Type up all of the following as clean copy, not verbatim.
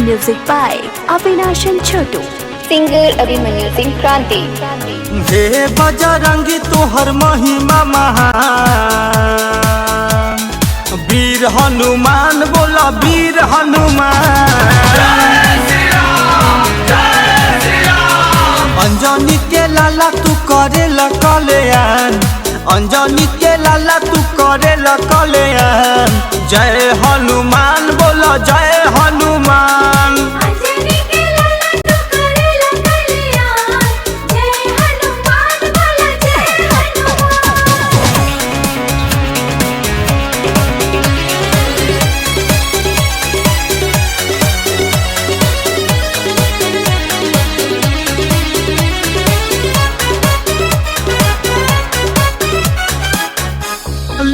Music by Avinash and Chotu. Singer Abhimanyu Singh Kranti. हे बजरंगी तोहर महिमा महान, वीर हनुमान बोला वीर हनुमान। अंजनी के लाला तू करे कल्याण, अंजनी के लाला तू करे कल्याण। जय हनुमान बोला जय हनुमान।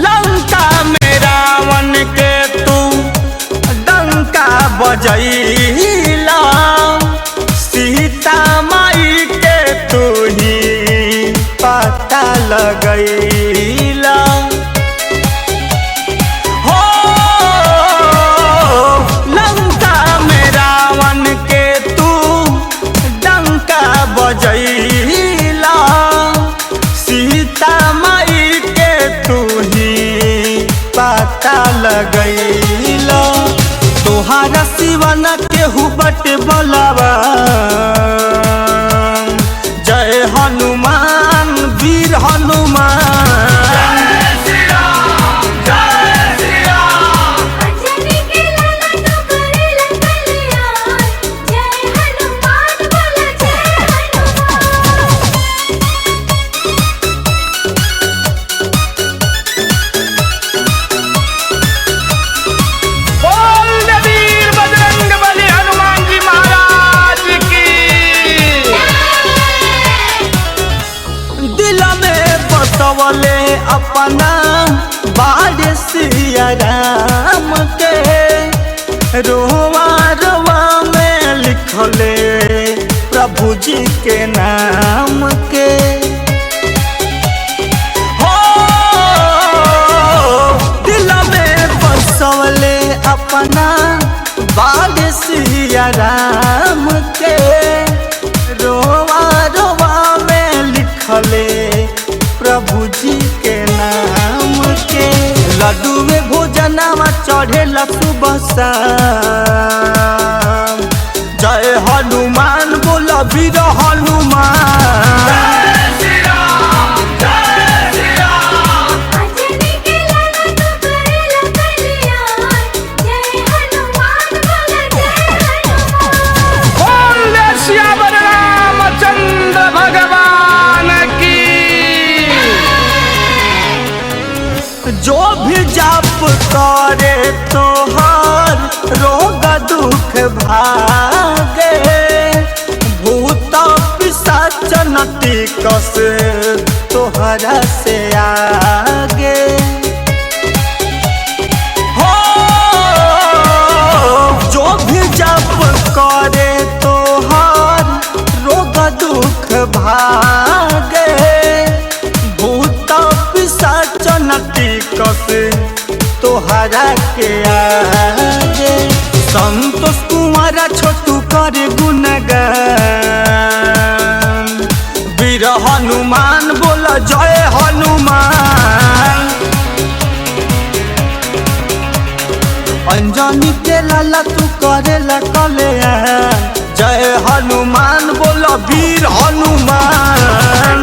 लंका में रावण के तू डंका बजैला, सीता माई के तू ही पता लगैला। हो लंका में रावण के तू डंका बजैला, सीता माई के तू ही पता लगैला। तोहारा सिवाना केहू बट बोलावा, जय हनुमान वीर हनुमान। बतवले अपना बाल सिया राम के, रोवा रोवा में लिखले प्रभु जी के नाम के। हो दिल में बसवले अपना बाल सिया राम के, रोवा रोवा में लिखले प्रभु जी के नाम के। लड्डू में भोजनवा चढ़ेला सुबह शाम। जय हनुमान बोला वीर हनुमान। जो भी जाप करे तोहर रोग दुख भागे, भूत पिशाच नटिक से तोहरा से आगे। हो जो भी जाप करे तोहर रोग दुख भागे, भूत पिशाच नटिक से तोहरा के आगे। संतोष कुमार छोटू करे गुणगान, वीर हनुमान बोला जय हनुमान। अंजनी के लाला तू करे कल्याण, जय हनुमान बोला वीर हनुमान।